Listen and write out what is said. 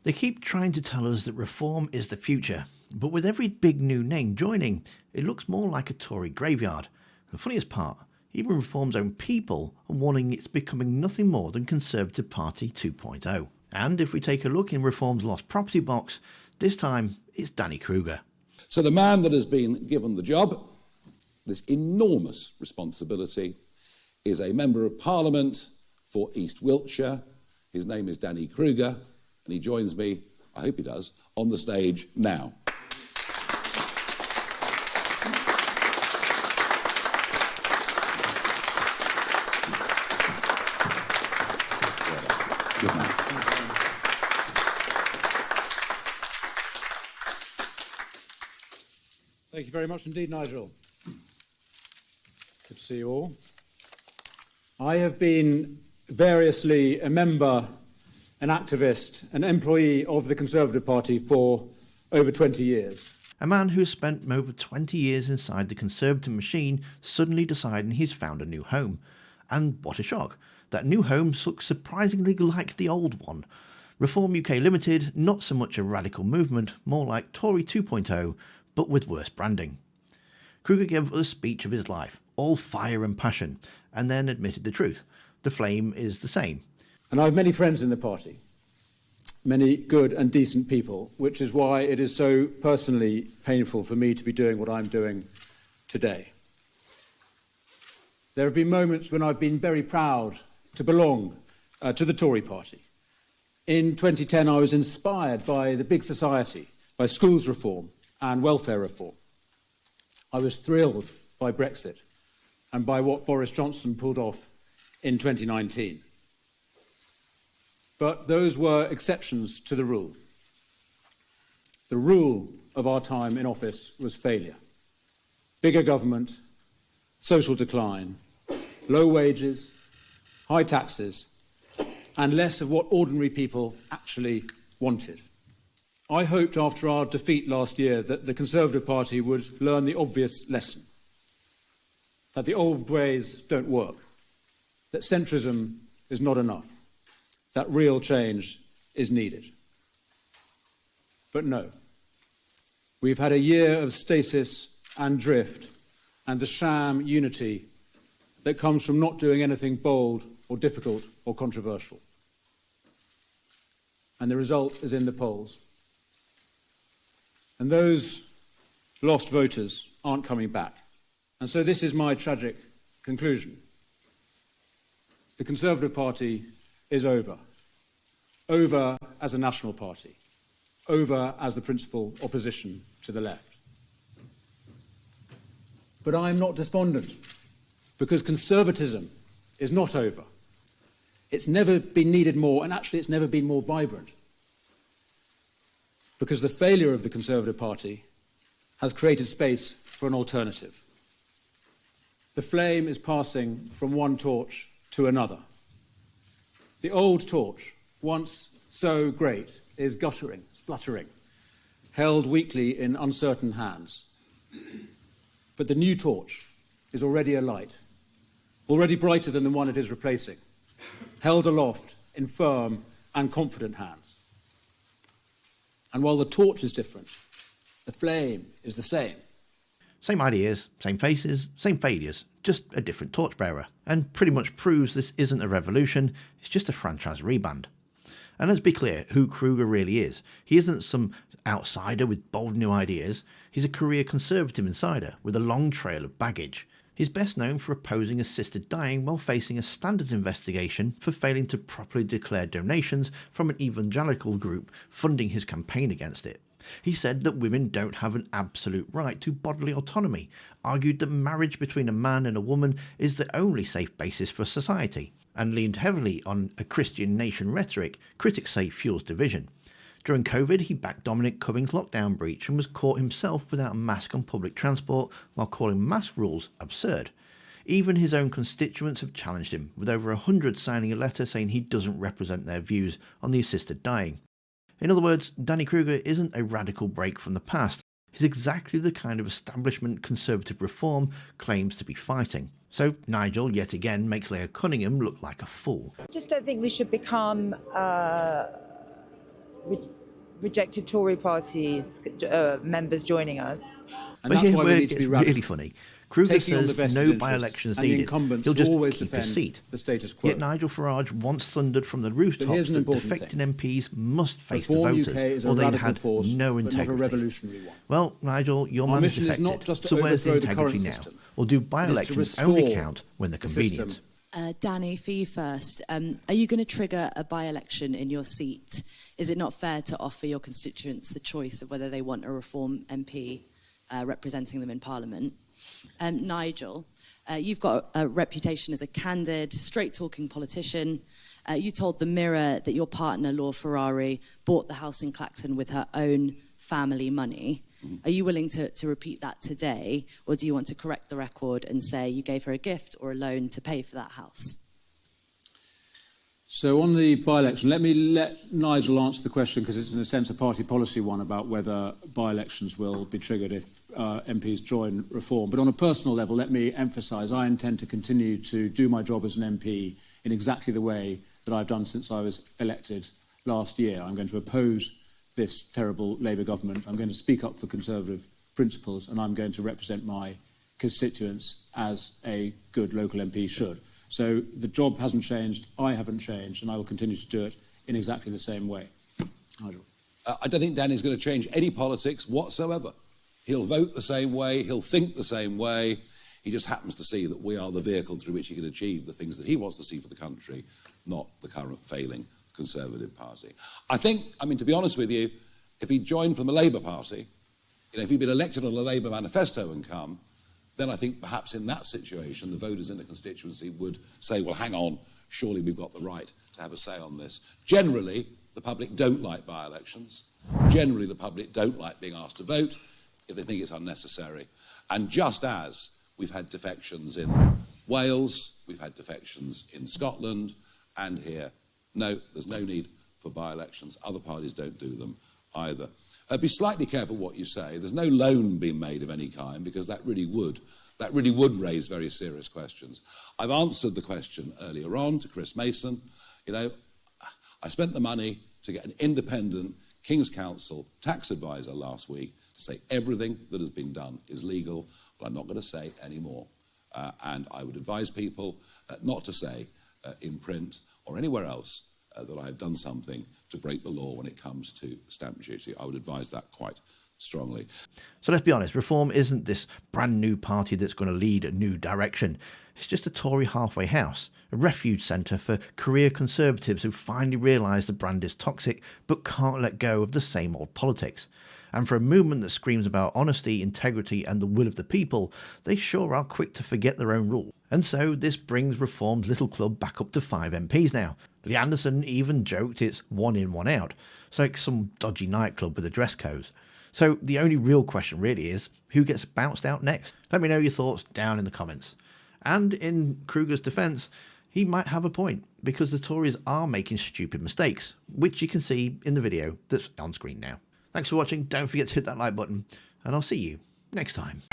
They keep trying to tell us that reform is the future, but with every big new name joining, it looks more like a Tory graveyard. The funniest part, even Reform's own people are warning it's becoming nothing more than Conservative Party 2.0. And if we take a look in Reform's lost property box, this time it's Danny Kruger. So the man that has been given the job, this enormous responsibility, is a Member of Parliament for East Wiltshire. His name is Danny Kruger, and he joins me, I hope he does, on the stage now. Good man. Thank you very much indeed, Nigel. Good to see you all. I have been variously a member, an activist, an employee of the Conservative Party for over 20 years. A man who has spent over 20 years inside the Conservative machine suddenly deciding he's found a new home. And what a shock. That new home looks surprisingly like the old one. Reform UK Limited, not so much a radical movement, more like Tory 2.0, but with worse branding. Kruger gave us a speech of his life, all fire and passion, and then admitted the truth. The flame is the same. And I have many friends in the party, many good and decent people, which is why it is so personally painful for me to be doing what I'm doing today. There have been moments when I've been very proud to belong to the Tory party. In 2010, I was inspired by the big society, by schools reform and welfare reform. I was thrilled by Brexit and by what Boris Johnson pulled off in 2019. But those were exceptions to the rule. The rule of our time in office was failure. Bigger government, social decline, low wages, high taxes, and less of what ordinary people actually wanted. I hoped after our defeat last year that the Conservative Party would learn the obvious lesson, that the old ways don't work, that centrism is not enough, that real change is needed. But no. We've had a year of stasis and drift and the sham unity that comes from not doing anything bold or difficult or controversial. And the result is in the polls. And those lost voters aren't coming back. And so this is my tragic conclusion. The Conservative Party is over. Over as a national party. Over as the principal opposition to the left. But I am not despondent, because conservatism is not over. It's never been needed more, and actually it's never been more vibrant. Because the failure of the Conservative Party has created space for an alternative. The flame is passing from one torch to another. The old torch, once so great, is guttering, spluttering, held weakly in uncertain hands. But the new torch is already alight, already brighter than the one it is replacing, held aloft in firm and confident hands. And while the torch is different, the flame is the same. Same ideas, same faces, same failures, just a different torchbearer. And pretty much proves this isn't a revolution, it's just a franchise reband. And let's be clear who Kruger really is. He isn't some outsider with bold new ideas. He's a career Conservative insider with a long trail of baggage. He's best known for opposing assisted dying while facing a standards investigation for failing to properly declare donations from an evangelical group funding his campaign against it. He said that women don't have an absolute right to bodily autonomy, argued that marriage between a man and a woman is the only safe basis for society, and leaned heavily on a Christian nation rhetoric critics say fuels division. During COVID, he backed Dominic Cummings' lockdown breach and was caught himself without a mask on public transport while calling mask rules absurd. Even his own constituents have challenged him, with over 100 signing a letter saying he doesn't represent their views on the assisted dying. In other words, Danny Kruger isn't a radical break from the past. He's exactly the kind of establishment Conservative reform claims to be fighting. So Nigel, yet again, makes Leah Cunningham look like a fool. I just don't think we should become rejected Tory parties members joining us. And But that's here why we where need it to be gets radical. really funny. Kruger Taking on the says vested no interests, by-elections and the needed. incumbents He'll just always keep his defend seat. the status quo. Yet Nigel Farage once thundered from the rooftops here's an that important defecting thing. MPs must face the Reform voters, UK is a or they radical had force, no but not a integrity. revolutionary one. Well, Nigel, your Our man is mission is defected. not just to So where's the overthrow the integrity current now? system. Or do It is to by-elections only restore count when they're the system. convenient? Danny, for you first, are you going to trigger a by-election in your seat? Is it not fair to offer your constituents the choice of whether they want a Reform MP representing them in Parliament? Nigel, you've got a reputation as a candid, straight-talking politician. You told The Mirror that your partner, Laura Ferrari, bought the house in Clacton with her own family money. Are you willing to repeat that today, or do you want to correct the record and say you gave her a gift or a loan to pay for that house? So on the by-election, let Nigel answer the question, because it's in a sense a party policy one about whether by-elections will be triggered if MPs join Reform. But on a personal level, let me emphasise I intend to continue to do my job as an MP in exactly the way that I've done since I was elected last year. I'm going to oppose this terrible Labour government. I'm going to speak up for Conservative principles, and I'm going to represent my constituents as a good local MP should. So the job hasn't changed, I haven't changed, and I will continue to do it in exactly the same way. Nigel. I don't think Danny's going to change any politics whatsoever. He'll vote the same way, he'll think the same way. He just happens to see that we are the vehicle through which he can achieve the things that he wants to see for the country, not the current failing Conservative Party. I think, to be honest with you, if he'd joined from the Labour Party, if he'd been elected on a Labour manifesto and come, then I think perhaps in that situation the voters in the constituency would say, well, hang on, surely we've got the right to have a say on this. Generally, the public don't like by-elections. Generally, the public don't like being asked to vote if they think it's unnecessary. And just as we've had defections in Wales, we've had defections in Scotland, and here, no, there's no need for by-elections. Other parties don't do them either. Be slightly careful what you say. There's no loan being made of any kind, because that really would raise very serious questions. I've answered the question earlier on to Chris Mason. I spent the money to get an independent King's Counsel tax advisor last week to say everything that has been done is legal. Well, I'm not going to say any more. And I would advise people not to say in print or anywhere else that I have done something to break the law when it comes to stamp duty. I would advise that quite strongly. So let's be honest, Reform isn't this brand new party that's going to lead a new direction. It's just a Tory halfway house, a refuge centre for career Conservatives who finally realise the brand is toxic but can't let go of the same old politics. And for a movement that screams about honesty, integrity and the will of the people, they sure are quick to forget their own rules. And so this brings Reform's little club back up to 5 MPs now. Lee Anderson even joked it's 1 in, 1 out. It's like some dodgy nightclub with a dress code. So the only real question really is, who gets bounced out next? Let me know your thoughts down in the comments. And in Kruger's defence, he might have a point, because the Tories are making stupid mistakes, which you can see in the video that's on screen now. Thanks for watching, don't forget to hit that like button, and I'll see you next time.